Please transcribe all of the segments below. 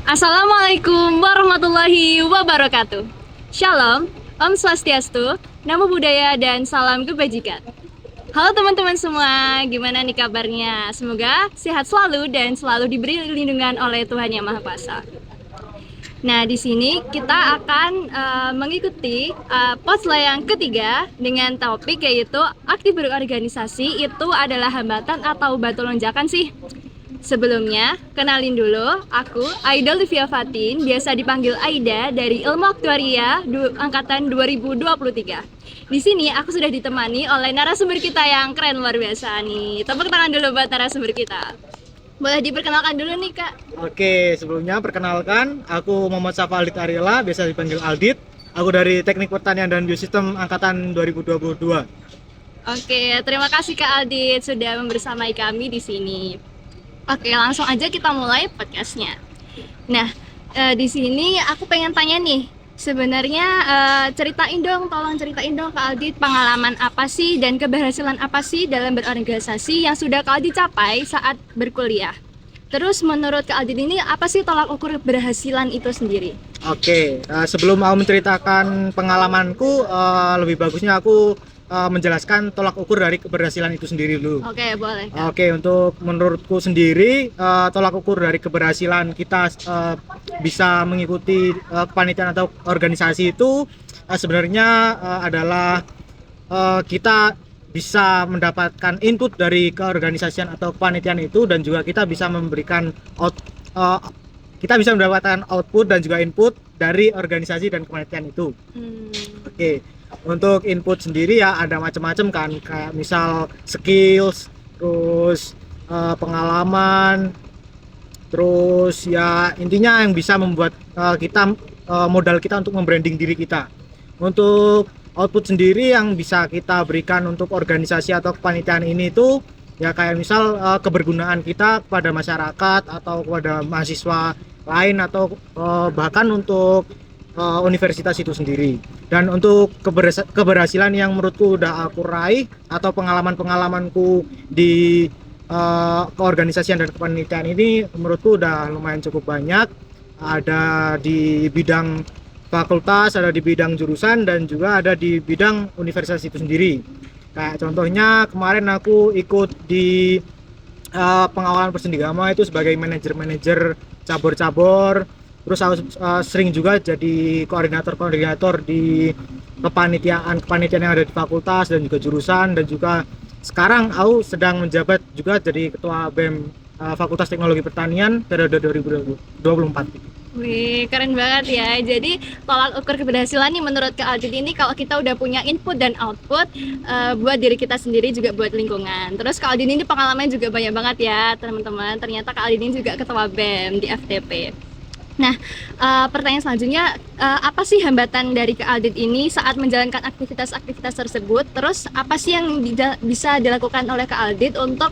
Assalamualaikum warahmatullahi wabarakatuh. Shalom, Om Swastiastu, Namo Buddhaya, dan salam kebajikan. Halo teman-teman semua, gimana nih kabarnya? Semoga sehat selalu dan selalu diberi lindungan oleh Tuhan Yang Maha Kuasa. Nah, di sini kita akan mengikuti posla yang ketiga dengan topik yaitu aktif berorganisasi itu adalah hambatan atau batu lonjakan sih. Sebelumnya, kenalin dulu, aku Aida Livia Fatin, biasa dipanggil Aida dari Ilmu Aktuaria angkatan 2023. Di sini aku sudah ditemani oleh narasumber kita yang keren luar biasa nih. Tepuk tangan dulu buat narasumber kita. Boleh diperkenalkan dulu nih, Kak. Oke, sebelumnya perkenalkan, aku Muhammad Safa Aldit Ariela, biasa dipanggil Aldit. Aku dari Teknik Pertanian dan Biosistem angkatan 2022. Oke, terima kasih Kak Aldit sudah membersamai kami di sini. Oke, langsung aja kita mulai podcastnya. Nah, di sini aku pengen tanya nih, sebenarnya tolong ceritain dong Kak Aldit, pengalaman apa sih dan keberhasilan apa sih dalam berorganisasi yang sudah Kak Aldit capai saat berkuliah? Terus menurut Kak Aldit ini apa sih tolak ukur keberhasilan itu sendiri? Oke, sebelum aku menceritakan pengalamanku, lebih bagusnya aku menjelaskan tolak ukur dari keberhasilan itu sendiri dulu. Oke, boleh Kak. Oke, untuk menurutku sendiri, tolak ukur dari keberhasilan kita bisa mengikuti kepanitiaan atau organisasi itu sebenarnya adalah kita bisa mendapatkan input dari keorganisasian atau kepanitiaan itu, dan juga kita bisa memberikan kita bisa mendapatkan output dan juga input dari organisasi dan kepanitiaan itu. Oke. Untuk input sendiri ya ada macam-macam kan, kayak misal skills, terus pengalaman, terus ya intinya yang bisa membuat modal kita untuk membranding diri kita. Untuk output sendiri yang bisa kita berikan untuk organisasi atau kepanitiaan ini itu ya kayak misal kebergunaan kita kepada masyarakat atau kepada mahasiswa lain atau bahkan untuk universitas itu sendiri. Dan untuk keberhasilan yang menurutku udah aku raih atau pengalamanku di keorganisasian dan kepanitiaan ini menurutku udah lumayan cukup banyak. Ada di bidang fakultas, ada di bidang jurusan, dan juga ada di bidang universitas itu sendiri. Kayak contohnya kemarin aku ikut di pengawalan Persendigama itu sebagai manajer cabur-cabur. Terus aku sering juga jadi koordinator di kepanitiaan yang ada di fakultas dan juga jurusan, dan juga sekarang aku sedang menjabat juga jadi ketua BEM Fakultas Teknologi Pertanian periode 2024. Wih, keren banget ya. Jadi tolak ukur keberhasilan nih menurut Kak Aldit ini kalau kita udah punya input dan output buat diri kita sendiri juga buat lingkungan. Terus Kak Aldit ini pengalamannya juga banyak banget ya teman-teman. Ternyata Kak Aldit ini juga ketua BEM di FTP. Nah, pertanyaan selanjutnya, apa sih hambatan dari Kak Aldit ini saat menjalankan aktivitas-aktivitas tersebut? Terus apa sih yang bisa dilakukan oleh Kak Aldit untuk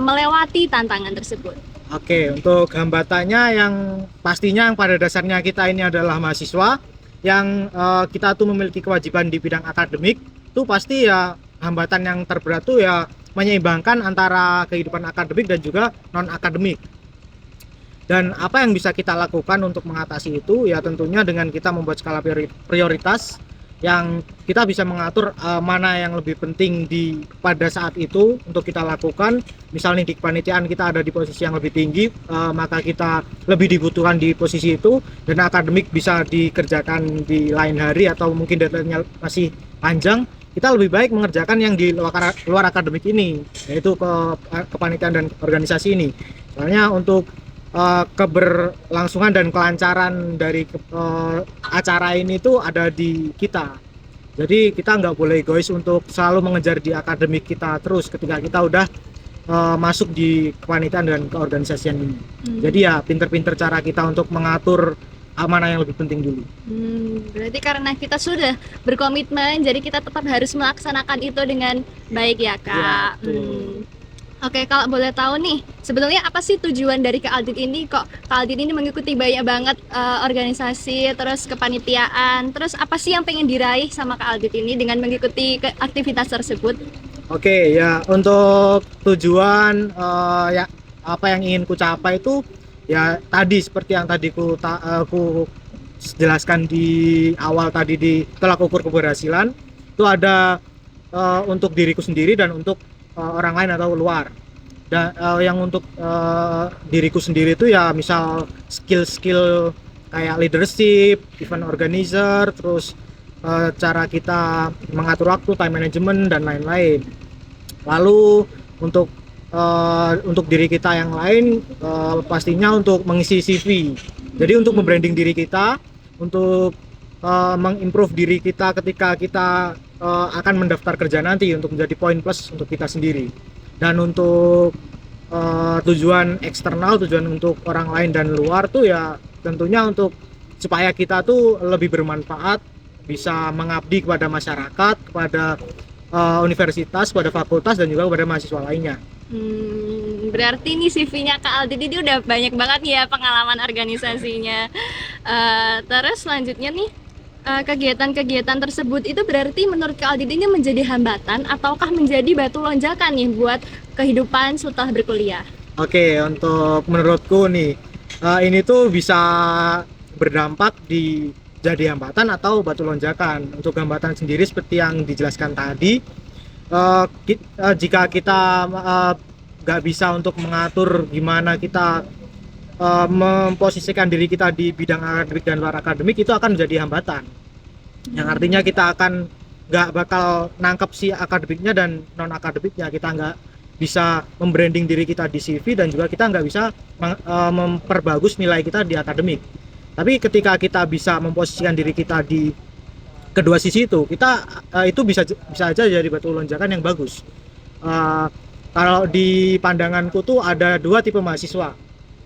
melewati tantangan tersebut? Oke, untuk hambatannya yang pastinya yang pada dasarnya kita ini adalah mahasiswa yang kita tuh memiliki kewajiban di bidang akademik, tuh pasti ya hambatan yang terberat tuh ya menyeimbangkan antara kehidupan akademik dan juga non akademik. Dan apa yang bisa kita lakukan untuk mengatasi itu ya tentunya dengan kita membuat skala prioritas yang kita bisa mengatur mana yang lebih penting pada saat itu untuk kita lakukan. Misalnya di kepanitiaan kita ada di posisi yang lebih tinggi, maka kita lebih dibutuhkan di posisi itu, dan akademik bisa dikerjakan di lain hari atau mungkin deadline-nya masih panjang. Kita lebih baik mengerjakan yang di luar akademik ini, yaitu kepanitiaan dan organisasi ini. Soalnya untuk keberlangsungan dan kelancaran dari acara ini tuh ada di kita. Jadi kita nggak boleh egois untuk selalu mengejar di akademik kita terus ketika kita udah masuk di kepanitiaan dan keorganisasian ini. Jadi ya pinter-pinter cara kita untuk mengatur mana yang lebih penting dulu. Berarti karena kita sudah berkomitmen, jadi kita tetap harus melaksanakan itu dengan baik ya Kak. Ya, Oke, kalau boleh tahu nih, sebetulnya apa sih tujuan dari Kak Aldit ini? Kok Kak Aldit ini mengikuti banyak banget organisasi, terus kepanitiaan, terus apa sih yang pengen diraih sama Kak Aldit ini dengan mengikuti aktivitas tersebut? Oke, ya untuk tujuan ya apa yang ingin ku capai itu Ya tadi seperti yang tadi ku jelaskan di awal tadi di tolak ukur keberhasilan itu ada untuk diriku sendiri dan untuk orang lain atau luar. Dan yang untuk diriku sendiri itu ya misal skill-skill kayak leadership, event organizer, terus cara kita mengatur waktu, time management dan lain-lain. Lalu untuk diri kita yang lain pastinya untuk mengisi CV. Jadi untuk membranding diri kita, untuk mengimprove diri kita ketika kita akan mendaftar kerja nanti untuk menjadi poin plus untuk kita sendiri. Dan untuk tujuan eksternal, tujuan untuk orang lain dan luar tuh ya tentunya untuk supaya kita tuh lebih bermanfaat, bisa mengabdi kepada masyarakat, kepada universitas, kepada fakultas dan juga kepada mahasiswa lainnya. Berarti nih CV-nya Kak Aldit ini udah banyak banget ya pengalaman organisasinya. Terus selanjutnya nih, kegiatan-kegiatan tersebut itu berarti menurut Kak Aldit ini menjadi hambatan ataukah menjadi batu lonjakan nih buat kehidupan setelah berkuliah? Oke, untuk menurutku nih, ini tuh bisa berdampak di jadi hambatan atau batu lonjakan. Untuk hambatan sendiri seperti yang dijelaskan tadi, jika kita nggak bisa untuk mengatur gimana kita memposisikan diri kita di bidang akademik dan luar akademik, itu akan menjadi hambatan. Yang artinya kita akan nggak bakal nangkep si akademiknya dan non akademiknya, kita nggak bisa membranding diri kita di CV dan juga kita nggak bisa memperbagus nilai kita di akademik. Tapi ketika kita bisa memposisikan diri kita di kedua sisi itu, kita itu bisa aja jadi batu lonjakan yang bagus. Kalau di pandanganku tuh ada dua tipe mahasiswa.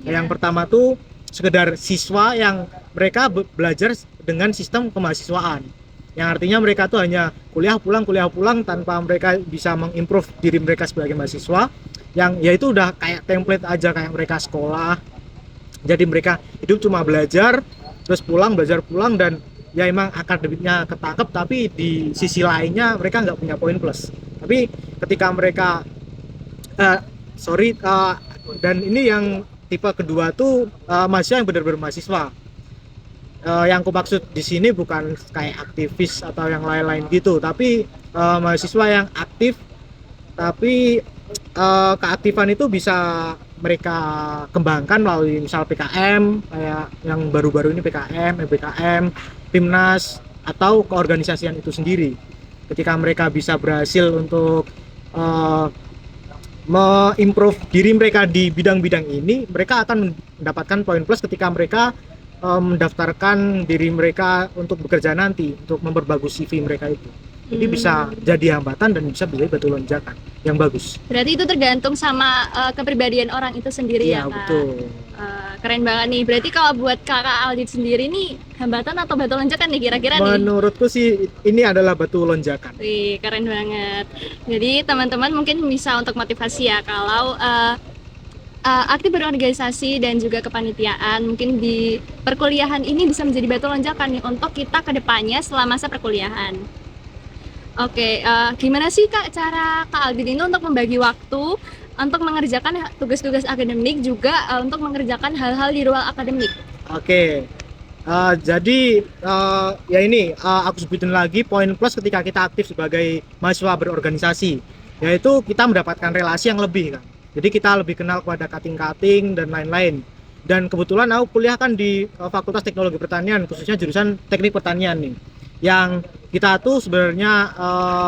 Yang pertama tuh sekedar siswa yang mereka belajar dengan sistem kemahasiswaan, yang artinya mereka tuh hanya kuliah pulang tanpa mereka bisa mengimprove diri mereka sebagai mahasiswa, yang yaitu udah kayak template aja kayak mereka sekolah. Jadi mereka hidup cuma belajar terus belajar pulang, dan ya emang akademiknya ketangkep tapi di sisi lainnya mereka nggak punya poin plus. Tapi ketika mereka dan ini yang tipe kedua tuh mahasiswa yang benar-benar mahasiswa. Yang aku maksud di sini bukan kayak aktivis atau yang lain-lain gitu, tapi mahasiswa yang aktif, tapi keaktifan itu bisa mereka kembangkan melalui misal PKM kayak yang baru-baru ini, PKM, MBKM, Timnas atau keorganisasian itu sendiri. Ketika mereka bisa berhasil untuk me-improve diri mereka di bidang-bidang ini, mereka akan mendapatkan poin plus ketika mereka mendaftarkan diri mereka untuk bekerja nanti, untuk memperbagus CV mereka itu. Jadi bisa jadi hambatan dan bisa menjadi batu lonjakan yang bagus. Berarti itu tergantung sama kepribadian orang itu sendiri ya, Kak? Betul. Keren banget nih. Berarti kalau buat Kakak Aldit sendiri nih, hambatan atau batu lonjakan nih kira-kira nih? Menurutku sih ini adalah batu lonjakan. Wih, keren banget. Jadi teman-teman mungkin bisa untuk motivasi ya, kalau aktif berorganisasi dan juga kepanitiaan mungkin di perkuliahan ini bisa menjadi batu lonjakan nih untuk kita ke depannya selama masa perkuliahan. Oke, gimana sih Kak cara Kak Aldit ini untuk membagi waktu untuk mengerjakan tugas-tugas akademik juga untuk mengerjakan hal-hal di luar akademik? Oke, jadi ya ini aku sebutin lagi poin plus ketika kita aktif sebagai mahasiswa berorganisasi, yaitu kita mendapatkan relasi yang lebih kan. Jadi kita lebih kenal kepada kating-kating dan lain-lain. Dan kebetulan aku kuliah kan di Fakultas Teknologi Pertanian, khususnya jurusan Teknik Pertanian nih, yang kita tuh sebenarnya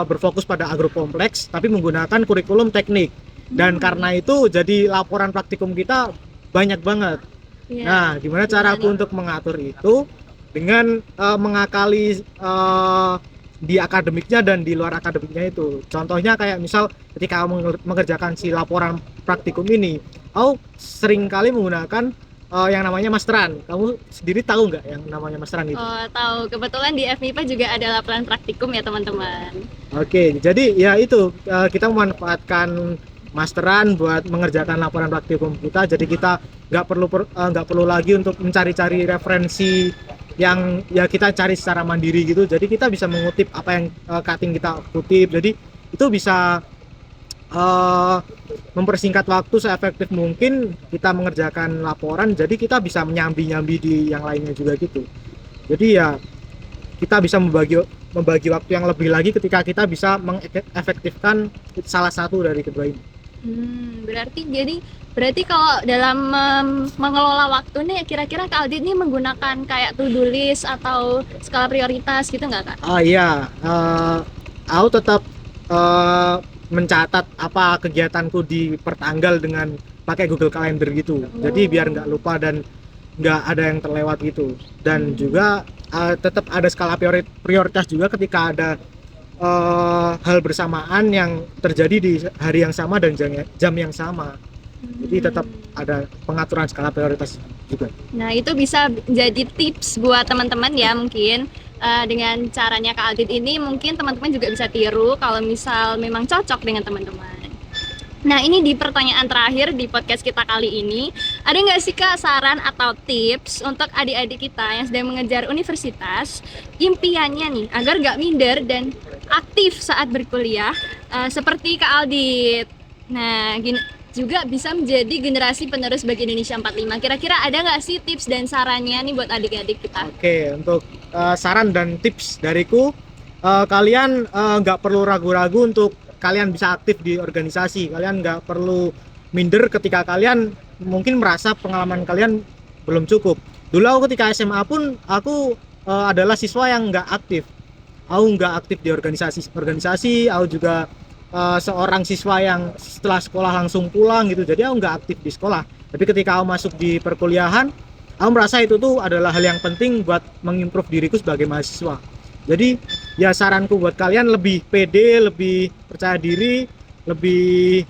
berfokus pada agrokompleks tapi menggunakan kurikulum teknik. Dan karena itu jadi laporan praktikum kita banyak banget. Nah, gimana cara aku untuk mengatur itu dengan mengakali di akademiknya dan di luar akademiknya itu. Contohnya kayak misal ketika kamu mengerjakan si laporan praktikum ini, aku sering kali menggunakan yang namanya masteran. Kamu sendiri tahu nggak yang namanya masteran itu? Oh, tahu. Kebetulan di FMIPA juga ada laporan praktikum ya teman-teman. Oke, jadi ya itu kita memanfaatkan masteran buat mengerjakan laporan praktikum kita. Jadi kita nggak perlu lagi untuk mencari-cari referensi yang ya kita cari secara mandiri gitu. Jadi kita bisa mengutip apa yang cutting kita kutip. Jadi itu bisa eh, mempersingkat waktu seefektif mungkin kita mengerjakan laporan, jadi kita bisa menyambi-nyambi di yang lainnya juga gitu. Jadi ya kita bisa membagi waktu yang lebih lagi ketika kita bisa mengefektifkan salah satu dari kedua ini. Berarti kalau dalam mengelola waktu nih kira-kira Kak Aldit nih menggunakan kayak to-do list atau skala prioritas gitu nggak Kak? Iya, aku tetap mencatat apa kegiatanku di pertanggal dengan pakai Google Calendar gitu. Jadi biar nggak lupa dan nggak ada yang terlewat gitu. Dan juga tetap ada skala prioritas juga ketika ada hal bersamaan yang terjadi di hari yang sama dan jam yang sama. Jadi tetap ada pengaturan skala prioritas juga. Nah, itu bisa jadi tips buat teman-teman ya mungkin dengan caranya Kak Aldit ini mungkin teman-teman juga bisa tiru kalau misal memang cocok dengan teman-teman. Nah, ini di pertanyaan terakhir di podcast kita kali ini, ada nggak sih Kak saran atau tips untuk adik-adik kita yang sedang mengejar universitas, impiannya nih agar nggak minder dan aktif saat berkuliah seperti Kak Aldit. Nah, gini, juga bisa menjadi generasi penerus bagi Indonesia 45. Kira-kira ada nggak sih tips dan sarannya nih buat adik-adik kita? Oke, untuk saran dan tips dariku, kalian nggak perlu ragu-ragu untuk kalian bisa aktif di organisasi. Kalian nggak perlu minder ketika kalian mungkin merasa pengalaman kalian belum cukup. Dulu aku ketika SMA pun aku adalah siswa yang nggak aktif. Aku nggak aktif di organisasi. Aku juga seorang siswa yang setelah sekolah langsung pulang gitu, jadi aku nggak aktif di sekolah. Tapi ketika aku masuk di perkuliahan, aku merasa itu tuh adalah hal yang penting buat mengimprove diriku sebagai mahasiswa. Jadi ya saranku buat kalian lebih pede, lebih percaya diri, lebih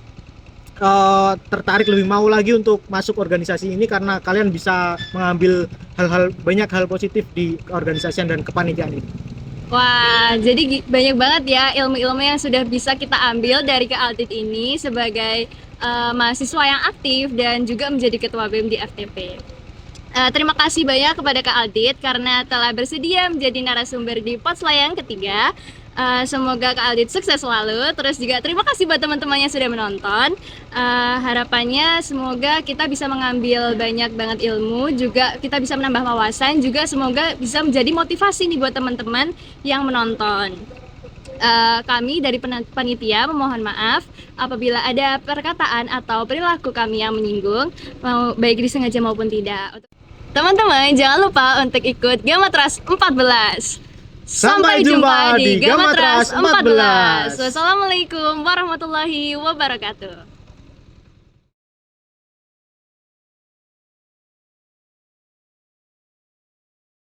tertarik, lebih mau lagi untuk masuk organisasi ini karena kalian bisa mengambil banyak hal positif di organisasi dan kepanitiaan ini. Wah, jadi banyak banget ya ilmu-ilmu yang sudah bisa kita ambil dari Kak Aldit ini sebagai mahasiswa yang aktif dan juga menjadi ketua BEM di FTP. Terima kasih banyak kepada Kak Aldit karena telah bersedia menjadi narasumber di Podsela yang ketiga. Semoga Kak Aldit sukses selalu. Terus juga terima kasih buat teman-teman yang sudah menonton. Harapannya semoga kita bisa mengambil banyak banget ilmu, juga kita bisa menambah wawasan, juga semoga bisa menjadi motivasi nih buat teman-teman yang menonton. Kami dari panitia memohon maaf apabila ada perkataan atau perilaku kami yang menyinggung, baik disengaja maupun tidak. Teman-teman jangan lupa untuk ikut Gamatras 14. Sampai jumpa di Gamatras 14. Wassalamualaikum warahmatullahi wabarakatuh.